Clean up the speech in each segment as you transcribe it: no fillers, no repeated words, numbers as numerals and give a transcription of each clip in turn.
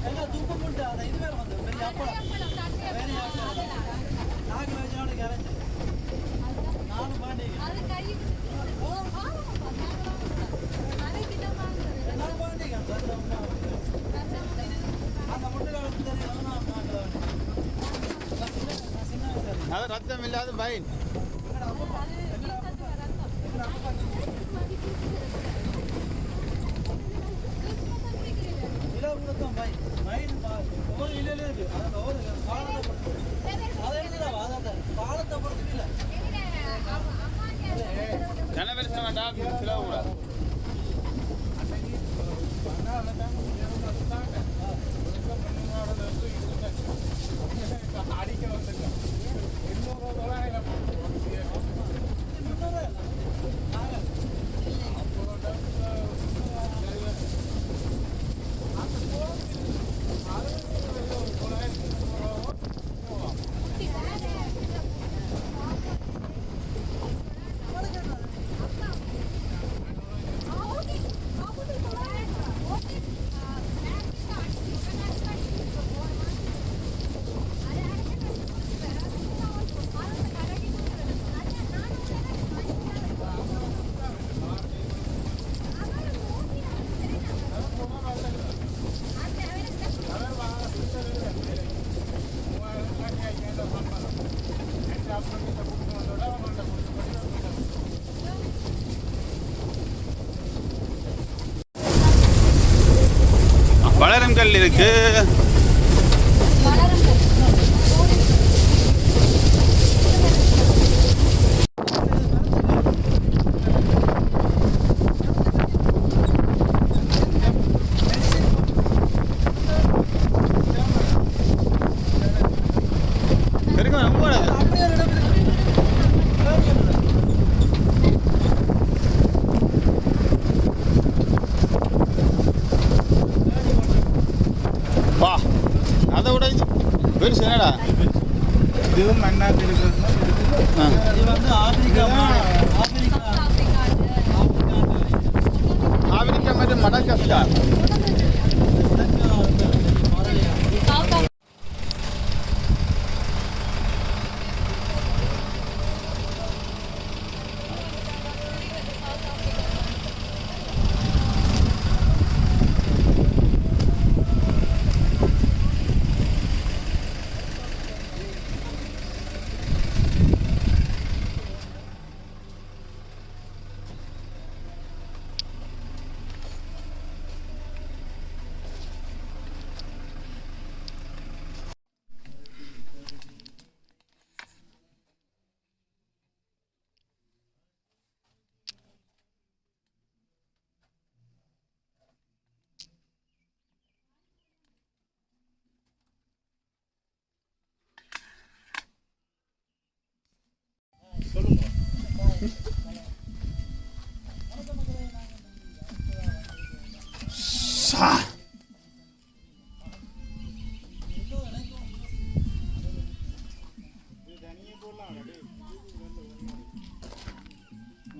எல்லாம் தூக்கம் போட்டு அதை இது வேறு வந்து பெரிய அப்பளம் வேறு நாக்கு வயசான கேரஞ்சு 4 பாண்டிகை 4 பாண்டிகை அந்த முட்டை காலத்து தெரியும் அது ரத்தம் இல்லாத பைன் ஜனவரிசம் வேண்டாம் சிலவு கூட அடிக்க வந்துருக்கேன் வளரங்கல் இருக்கு. இதுவும் மண்ணாக்கு இருக்கிறது. இது வந்து ஆப்பிரிக்கா மற்றும் மடகாஸ்கர்.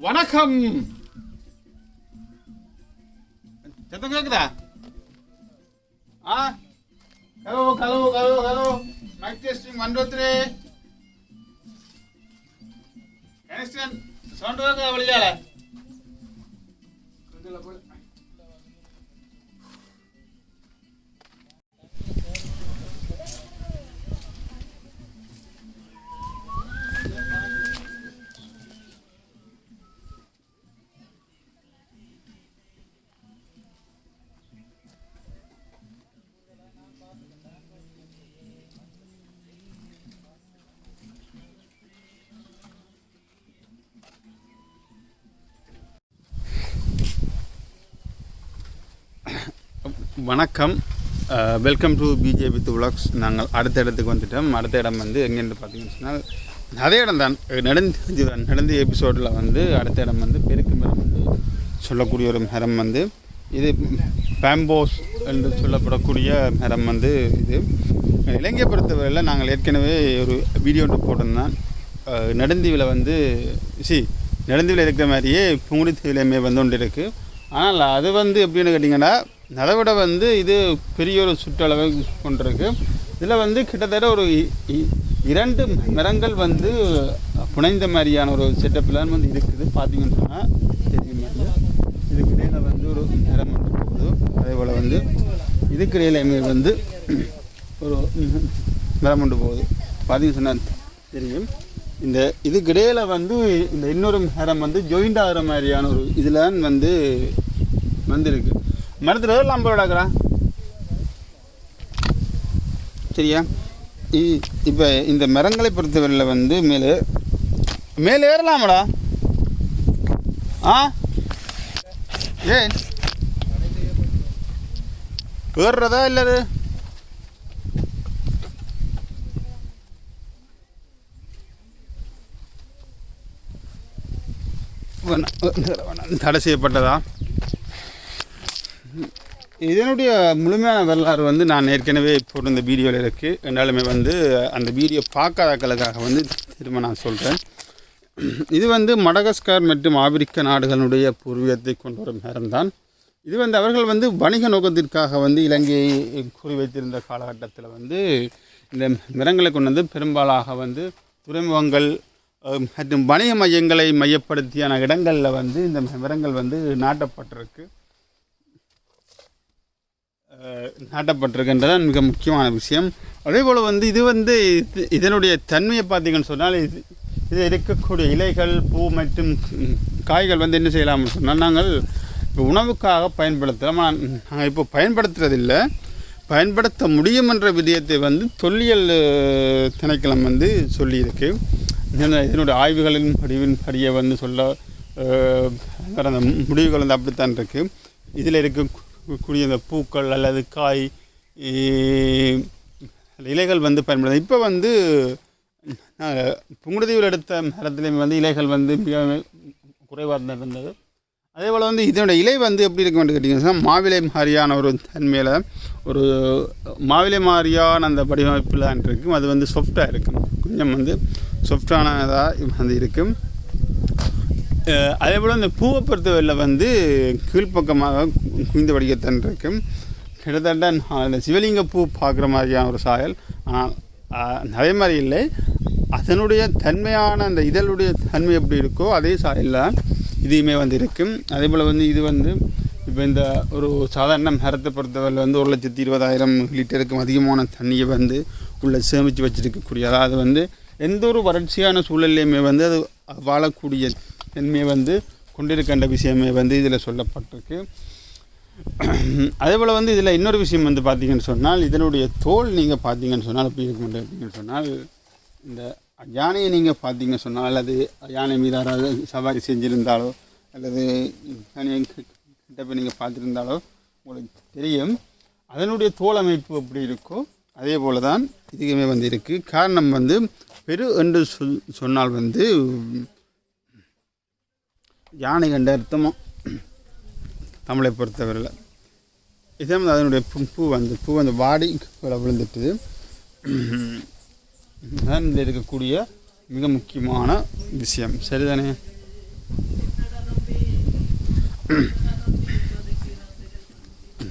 வணக்கம். சத்தம் கேக்குதா? Hello hello hello hello mic testing 1 2 3. Connection sound வருதா வெளியால? வணக்கம், welcome to PJ with vlogs. நாங்கள் அடுத்த இடத்துக்கு வந்துட்டோம். அடுத்த இடம் வந்து எங்கேன்னு பார்த்தீங்கன்னு சொன்னால் அதே இடம் தான். நடந்த எபிசோடில் வந்து அடுத்த இடம் வந்து பெருக்கு மரம் வந்து சொல்லக்கூடிய ஒரு மரம் வந்து இது பேம்போஸ் என்று சொல்லப்படக்கூடிய மரம் வந்து இது. இலங்கையை பொறுத்தவரையில் நாங்கள் ஏற்கனவே ஒரு வீடியோ ஒன்று போட்டிருந்தோம். நெடுந்தீவில் வந்து நெடுந்தீவில் இருக்கிற மாதிரியே புங்குடுதீவிலையுமே வந்து ஒன்று இருக்குது. ஆனால் அது வந்து எப்படின்னு கேட்டிங்கன்னா அதை விட வந்து இது பெரிய ஒரு சுற்றளவை கொண்டிருக்கு. இதில் வந்து கிட்டத்தட்ட ஒரு 2 மரங்கள் வந்து புனைந்த மாதிரியான ஒரு செட்டப்லாம் வந்து இருக்குது. பார்த்தீங்கன்னு சொன்னால் தெரியும். இதுக்கு இடையில் வந்து ஒரு மரம் வந்து போகுது. அதே போல் வந்து இதுக்கு இடையிலுமே வந்து ஒரு மரம் கொண்டு போகுது. பார்த்தீங்கன்னு சொன்னால் தெரியும். இந்த இதுக்கு இடையில் வந்து இந்த இன்னொரு மரம் வந்து ஜாயிண்ட் ஆகிற மாதிரியான ஒரு இதில் வந்து வந்துருக்கு. மரத்தில் ஏறலாம் போடாக்கிறா சரியா. இப்போ இந்த மரங்களை பொறுத்தவரையில் வந்து மேலே ஏறலாமாடா? ஏன் ஏறுறதா இல்லை? தடை செய்யப்பட்டதா? இதனுடைய முழுமையான வரலாறு வந்து நான் ஏற்கனவே போட்டு இந்த வீடியோவில் இருக்குது. என்னாலுமே வந்து அந்த வீடியோ பார்க்காதக்களுக்காக வந்து திரும்ப நான் சொல்கிறேன். இது வந்து மடகஸ்கார் மற்றும் ஆப்பிரிக்க நாடுகளுடைய பூர்வீகத்தை கொண்ட ஒரு மரம்தான். இது வந்து அவர்கள் வந்து வணிக நோக்கத்திற்காக வந்து இலங்கையை குறிவைத்திருந்த காலகட்டத்தில் வந்து இந்த மரங்களை கொண்டு வந்து பெரும்பாலாக வந்து துறைமுகங்கள் மற்றும் வணிக மையங்களை மையப்படுத்தியான இடங்களில் வந்து இந்த மரங்கள் வந்து நாட்டப்பட்டிருக்கின்றதான் மிக முக்கியமான விஷயம். அதே போல் வந்து இது வந்து இதனுடைய தன்மையை பார்த்தீங்கன்னு சொன்னால் இது இருக்கக்கூடிய இலைகள், பூ மற்றும் காய்கள் வந்து என்ன செய்யலாம்னு சொன்னால் நாங்கள் இப்போ உணவுக்காக பயன்படுத்தலாம். நாங்கள் இப்போ பயன்படுத்துறதில்லை. பயன்படுத்த முடியும் என்ற விடயத்தை வந்து தொல்லியல் திணைக்களம் வந்து சொல்லியிருக்கு. இதனுடைய ஆய்வுகளின் படியை வந்து சொல்ல அந்த முடிவுகள் வந்து அப்படித்தான் இருக்குது. இதில் இருக்கக்கூடிய இந்த பூக்கள் அல்லது காய் இலைகள் வந்து பயன்படுத்த இப்போ வந்து புங்குடுதீவில் எடுத்த மரத்துலேயும் வந்து இலைகள் வந்து மிக குறைவாக இருந்தது. அதே போல் வந்து இதனுடைய இலை வந்து எப்படி இருக்க வேண்டும் கேட்டிங்கன்னா மாவிலை மாதிரியான ஒரு தன்மையில் ஒரு மாவிலை மாதிரியான அந்த வடிவமைப்பில் இருக்கும். அது வந்து சாஃப்டாக இருக்கும், கொஞ்சம் வந்து சாஃப்டானதாக வந்து இருக்கும். அதே போல் இந்த பூவை பொறுத்தவரையில் வந்து கீழ்ப்பக்கமாக குவிந்த வடிவத்தான் இருக்கும். கிட்டத்தட்ட அந்த சிவலிங்க பூ பார்க்குற மாதிரியான ஒரு சாயல். அதே மாதிரி இல்லை, அதனுடைய தன்மையான அந்த இதழுடைய தன்மை எப்படி இருக்கோ அதே சாயலில் இதையுமே வந்து இருக்கும். அதே போல் வந்து இது வந்து இப்போ இந்த ஒரு சாதாரண மரத்தை பொறுத்தவரையில் வந்து 1,20,000 லிட்டருக்கும் அதிகமான தண்ணியை வந்து உள்ள சேமித்து வச்சுருக்கக்கூடிய, அதாவது வந்து எந்த ஒரு வறட்சியான சூழல்லையுமே வந்து அது வாழக்கூடிய தன்மையை வந்து கொண்டிருக்கின்ற விஷயமே வந்து இதில் சொல்லப்பட்டிருக்கு. அதே போல் வந்து இதில் இன்னொரு விஷயம் வந்து பார்த்திங்கன்னு சொன்னால் இதனுடைய தோல் நீங்கள் பார்த்தீங்கன்னு சொன்னால் எப்படி இருக்க மாட்டேங்கன்னு சொன்னால் இந்த யானையை நீங்கள் பார்த்தீங்க சொன்னால் அல்லது யானை மீது யாராவது சவாரி செஞ்சுருந்தாலோ அல்லது யானையை கிட்ட போய் நீங்கள் பார்த்துருந்தாலோ உங்களுக்கு தெரியும் அதனுடைய தோல் அமைப்பு எப்படி இருக்கோ அதே போல் தான் இதுக்குமே வந்து இருக்குது. காரணம் வந்து பெரு என்று சொன்னால் வந்து யானை கண்ட அர்த்தமாக தமிழை பொறுத்தவரையில் இதே மாதிரி அதனுடைய பூ வந்து வாடி விழுந்துட்டுது. தான் இதில் இருக்கக்கூடிய மிக முக்கியமான விஷயம். சரிதானே?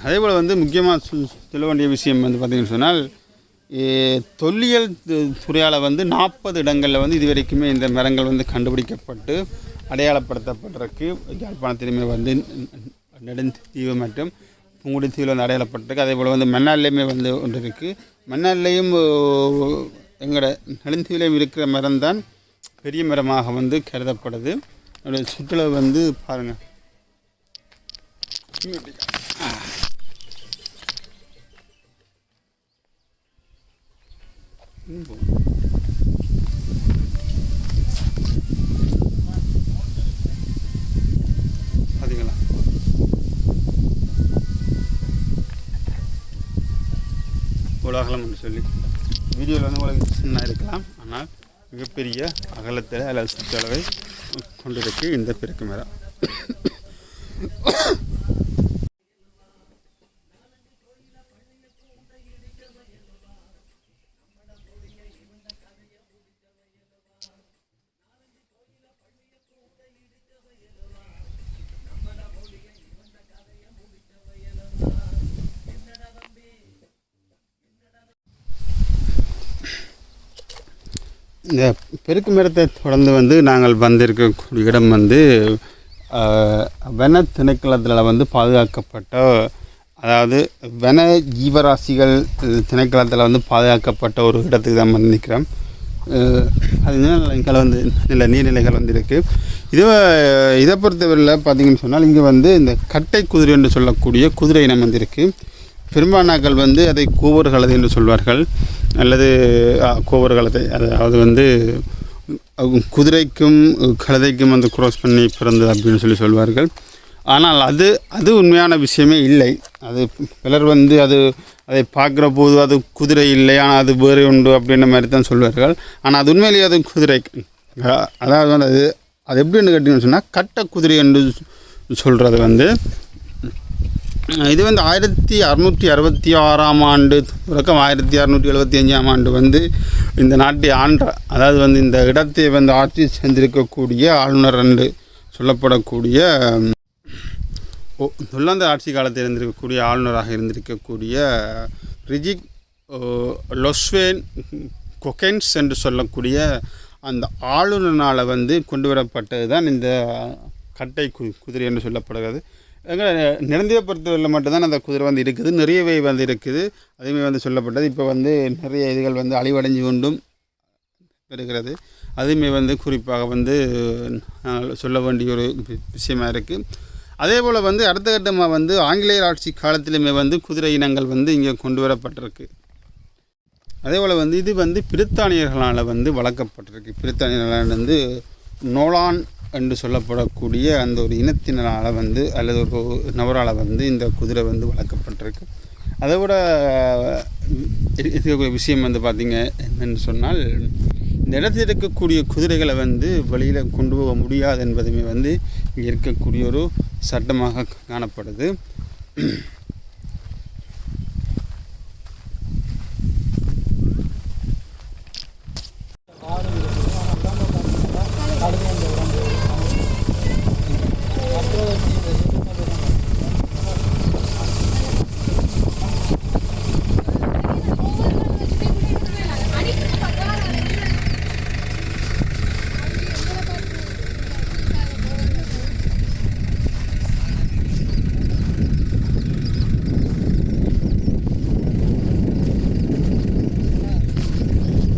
அதே போல் வந்து முக்கியமாக சொல்ல வேண்டிய விஷயம் வந்து பார்த்திங்கன்னு சொன்னால் தொல்லியல் துறையால் வந்து 40 இடங்களில் வந்து இது வரைக்குமே இந்த மரங்கள் வந்து கண்டுபிடிக்கப்பட்டு அடையாளப்படுத்தப்பட்டிருக்கு. யாழ்ப்பாணத்திலுமே வந்து நெடுந்தீவு மற்றும் புங்குடுதீவில் வந்து அடையாளப்பட்டிருக்கு. அதே போல் வந்து மன்னார்லேயுமே வந்து ஒன்று இருக்குது. மன்னார்லேயும் எங்களோட நெடுந்தீவிலையும் இருக்கிற மரம் தான் பெரிய மரமாக வந்து கருதப்படுது. அதோடைய சுற்றுலா வந்து பாருங்கள். பார்த்தீங்களா? உலகம் என்று சொல்லி வீடியோவில் வந்து உங்களுக்கு சின்ன இருக்கலாம், ஆனால் மிகப்பெரிய அகலத்தில் அல்லது சுற்றளவை கொண்டிருக்கு இந்த பெருக்கு மரம். இந்த பெருக்கு மரத்தை தொடர்ந்து வந்து நாங்கள் வந்திருக்கக்கூடிய இடம் வந்து வன திணைக்களத்தில் வந்து பாதுகாக்கப்பட்ட, அதாவது வன ஜீவராசிகள் திணைக்களத்தில் வந்து பாதுகாக்கப்பட்ட ஒரு இடத்துக்கு தான் வந்து நிற்கிறோம். அதனால இங்கே வந்து நல்ல நீர்நிலைகள் வந்து இருக்குது. இதை பொறுத்தவரையில் பார்த்திங்கன்னு சொன்னால் இங்கே வந்து இந்த கட்டை குதிரை என்று சொல்லக்கூடிய குதிரை இனம் வந்து இருக்குது. பெரும்பாலாக்கள் வந்து அதை கோவர் கழுதை என்று சொல்வார்கள், அல்லது கோவர் கழுதை, அதாவது வந்து குதிரைக்கும் கழுதைக்கும் வந்து க்ராஸ் பண்ணி பிறந்தது அப்படின்னு சொல்வார்கள். ஆனால் அது உண்மையான விஷயமே இல்லை. அது பலர் வந்து அதை பார்க்குற போது அது குதிரை இல்லை, ஆனால் அது வேறு உண்டு அப்படின்ற மாதிரி தான் சொல்வார்கள். ஆனால் அது உண்மையிலேயே அது குதிரை, அதாவது வந்து அது எப்படின்னு கேட்டிங்கன்னு சொன்னால் கட்ட குதிரை என்று சொல்கிறது வந்து இது வந்து 1666 ஆண்டு தொடக்கம் 1675 ஆண்டு வந்து இந்த நாட்டை ஆண்ட, அதாவது வந்து இந்த இடத்தை வந்து ஆட்சி செஞ்சிருக்கக்கூடிய ஆளுநர் என்று சொல்லப்படக்கூடிய நொல்லாந்த ஆட்சி காலத்தில் இருந்திருக்கக்கூடிய ஆளுநராக இருந்திருக்கக்கூடிய ரிஜிக் லொஸ்வேன் கொகென்ஸ் என்று சொல்லக்கூடிய அந்த ஆளுநரால் வந்து கொண்டு வரப்பட்டது தான் இந்த கட்டை குதிரை என்று சொல்லப்படுகிறது. எங்கள் நிரந்தர பொறுத்தவரையில் மட்டும்தான் அந்த குதிரை வந்து இருக்குது, நிறையவே வந்து இருக்குது. அதுவுமே வந்து சொல்லப்பட்டது. இப்போ வந்து நிறைய இதுகள் வந்து அழிவடைஞ்சு கொண்டும் இருக்கிறது. அதுவுமே வந்து குறிப்பாக வந்து சொல்ல வேண்டிய ஒரு விஷயமாக இருக்குது. அதே போல் வந்து அடுத்த கட்டமாக வந்து ஆங்கிலேயர் ஆட்சி காலத்திலுமே வந்து குதிரை இனங்கள் வந்து இங்கே கொண்டு வரப்பட்டிருக்கு. அதே போல் வந்து இது வந்து பிரித்தானியர்களால் வந்து வளர்க்கப்பட்டிருக்கு. பிரித்தானியர்களால் வந்து நோலான் என்று சொல்லப்படக்கூடிய அந்த ஒரு இனத்தினரால் வந்து அல்லது ஒரு நபரால் வந்து இந்த குதிரை வந்து வளர்க்கப்பட்டிருக்கு. அதை விட இருக்கக்கூடிய விஷயம் வந்து பார்த்திங்க என்னென்னு சொன்னால், இந்த இடத்தில் இருக்கக்கூடிய குதிரைகளை வந்து வெளியில் கொண்டு போக முடியாது என்பதுமே வந்து இங்கே இருக்கக்கூடிய ஒரு சட்டமாக காணப்படுது.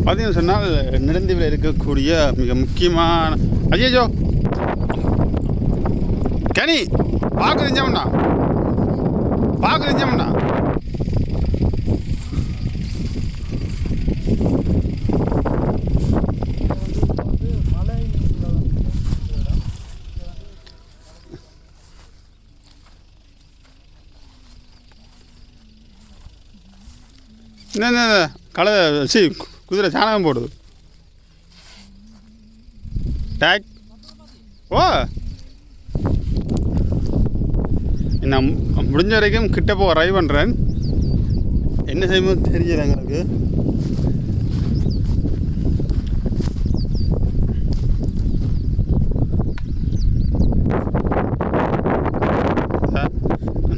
பார்த்தீங்கன்னு சொன்னால் நெடுந்தீவில் இருக்கக்கூடிய மிக முக்கியமான ஐயோ கனி பார்க்குறீங்கம்ண்ணா என்ன களை குதிரை சாணகம் போடுது. டேக் நான் முடிஞ்ச வரைக்கும் கிட்ட போக ட்ரை பண்ணுறேன். என்ன செய்யணும் தெரியல எங்களுக்கு.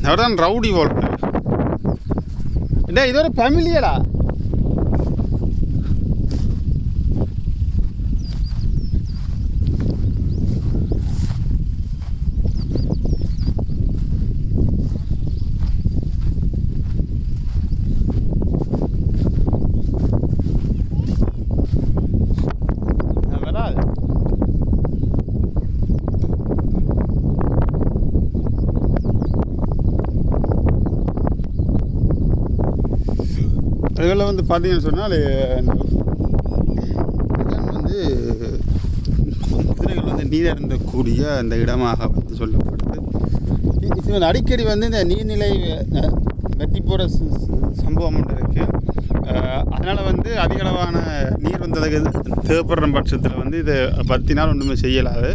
அவர்தான் ரவுடி போல். இது ஒரு ஃபேமிலியடா. அதுகளில் வந்து பார்த்தீங்கன்னு சொன்னால் வந்து குதிரைகள் வந்து நீர் அருந்தக்கூடிய அந்த இடமாக வந்து சொல்லப்படுது. இது வந்து அடிக்கடி வந்து இந்த நீர்நிலை வெட்டி போகிற சம்பவம் ஒன்று இருக்குது. அதனால் வந்து அதிகளவான நீர் வந்ததுக்கு தேவைப்படுற பட்சத்தில் வந்து இதை பற்றினால் ஒன்றுமே செய்யலாது.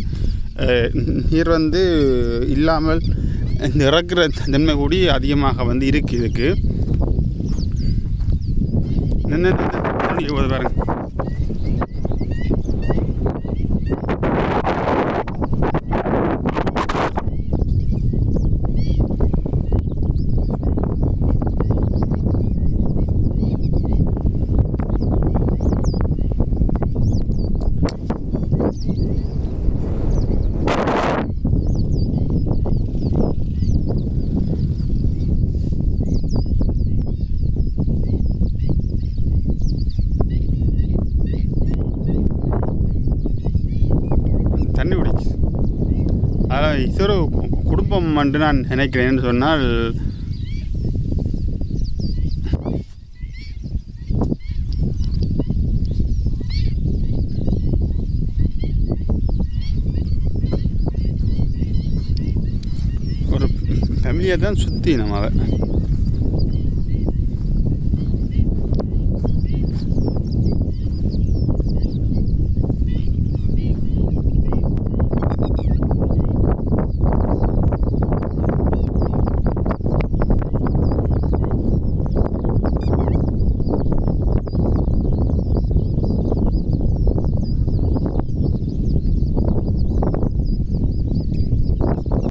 நீர் வந்து இல்லாமல் இந்த இறக்குற தன்மை கூடி அதிகமாக வந்து இருக்குது. இதுக்கு என்ன பாருங்க. பார்ப்போம் என்று நான் நினைக்கிறேன்னு சொன்னால் ஒரு ஃபேமிலியை தான் சுற்றி நம்ம